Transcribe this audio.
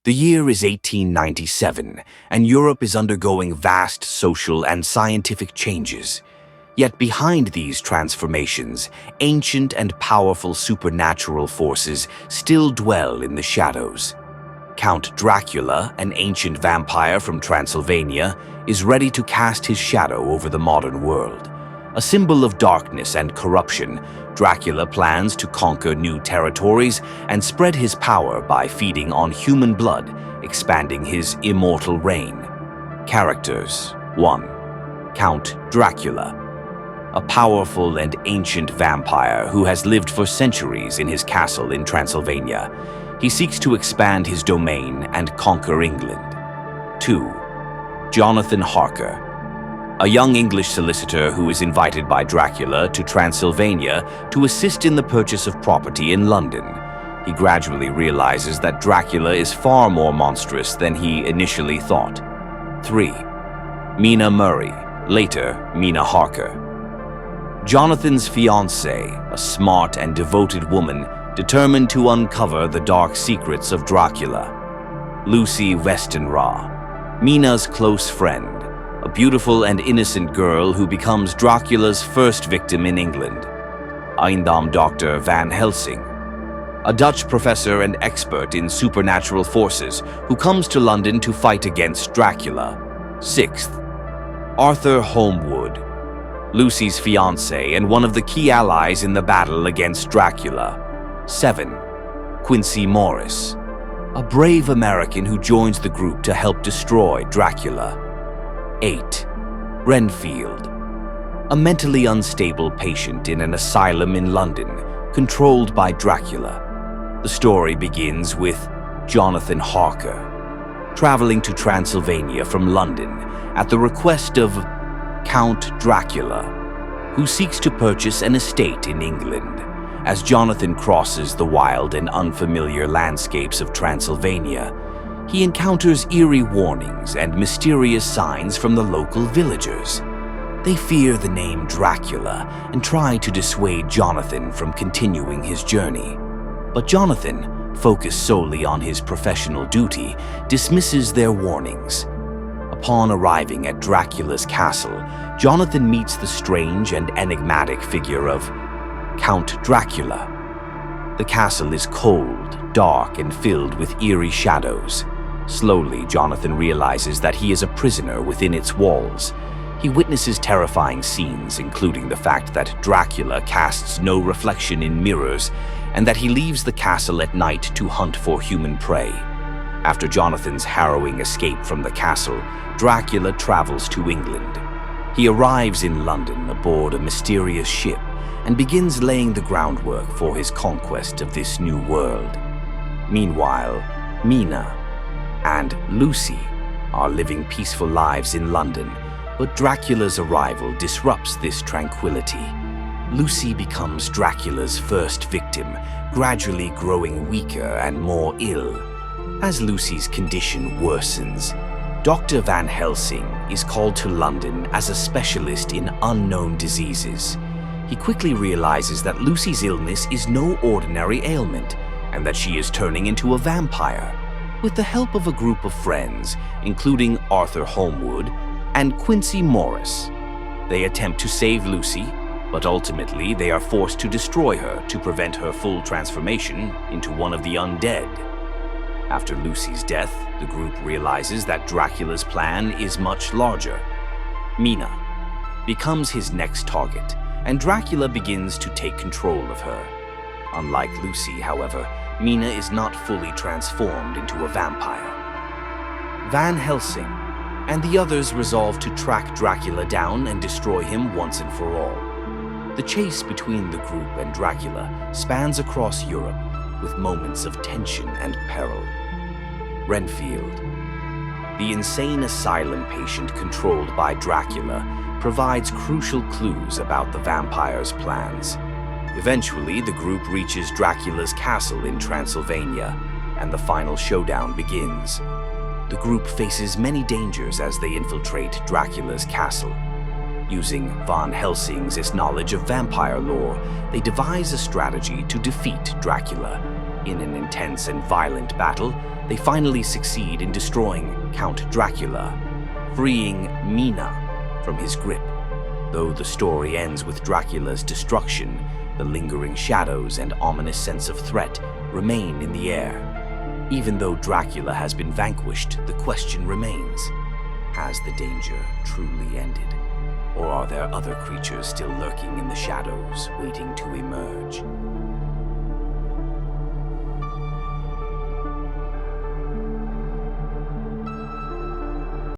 The year is 1897, and Europe is undergoing vast social and scientific changes. Yet behind these transformations, ancient and powerful supernatural forces still dwell in the shadows. Count Dracula, an ancient vampire from Transylvania, is ready to cast his shadow over the modern world. A symbol of darkness and corruption, Dracula plans to conquer new territories and spread his power by feeding on human blood, expanding his immortal reign. Characters: 1. Count Dracula, a powerful and ancient vampire who has lived for centuries in his castle in Transylvania. He seeks to expand his domain and conquer England. 2. Jonathan Harker, a young English solicitor who is invited by Dracula to Transylvania to assist in the purchase of property in London. He gradually realizes that Dracula is far more monstrous than he initially thought. 3. Mina Murray, later Mina Harker, Jonathan's fiancée, a smart and devoted woman determined to uncover the dark secrets of Dracula. Lucy Westenra, Mina's close friend, a beautiful and innocent girl who becomes Dracula's first victim in England. Eindam Dr. Van Helsing, a Dutch professor and expert in supernatural forces who comes to London to fight against Dracula. 6th, Arthur Holmwood, Lucy's fiancé and one of the key allies in the battle against Dracula. 7. Quincy Morris, a brave American who joins the group to help destroy Dracula. 8. Renfield, a mentally unstable patient in an asylum in London, controlled by Dracula. The story begins with Jonathan Harker, traveling to Transylvania from London at the request of Count Dracula, who seeks to purchase an estate in England. As Jonathan crosses the wild and unfamiliar landscapes of Transylvania, he encounters eerie warnings and mysterious signs from the local villagers. They fear the name Dracula and try to dissuade Jonathan from continuing his journey. But Jonathan, focused solely on his professional duty, dismisses their warnings. Upon arriving at Dracula's castle, Jonathan meets the strange and enigmatic figure of Count Dracula. The castle is cold, dark, and filled with eerie shadows. Slowly, Jonathan realizes that he is a prisoner within its walls. He witnesses terrifying scenes, including the fact that Dracula casts no reflection in mirrors and that he leaves the castle at night to hunt for human prey. After Jonathan's harrowing escape from the castle, Dracula travels to England. He arrives in London aboard a mysterious ship and begins laying the groundwork for his conquest of this new world. Meanwhile, Mina and Lucy are living peaceful lives in London, but Dracula's arrival disrupts this tranquility. Lucy becomes Dracula's first victim, gradually growing weaker and more ill. As Lucy's condition worsens, Dr. Van Helsing is called to London as a specialist in unknown diseases. He quickly realizes that Lucy's illness is no ordinary ailment and that she is turning into a vampire. With the help of a group of friends, including Arthur Holmwood and Quincy Morris, they attempt to save Lucy, but ultimately they are forced to destroy her to prevent her full transformation into one of the undead. After Lucy's death, the group realizes that Dracula's plan is much larger. Mina becomes his next target, and Dracula begins to take control of her. Unlike Lucy, however, Mina is not fully transformed into a vampire. Van Helsing and the others resolve to track Dracula down and destroy him once and for all. The chase between the group and Dracula spans across Europe, with moments of tension and peril. Renfield, the insane asylum patient controlled by Dracula, provides crucial clues about the vampire's plans. Eventually, the group reaches Dracula's castle in Transylvania, and the final showdown begins. The group faces many dangers as they infiltrate Dracula's castle. Using Van Helsing's knowledge of vampire lore, they devise a strategy to defeat Dracula. In an intense and violent battle, they finally succeed in destroying Count Dracula, freeing Mina from his grip. Though the story ends with Dracula's destruction, the lingering shadows and ominous sense of threat remain in the air. Even though Dracula has been vanquished, the question remains: has the danger truly ended? Or are there other creatures still lurking in the shadows, waiting to emerge?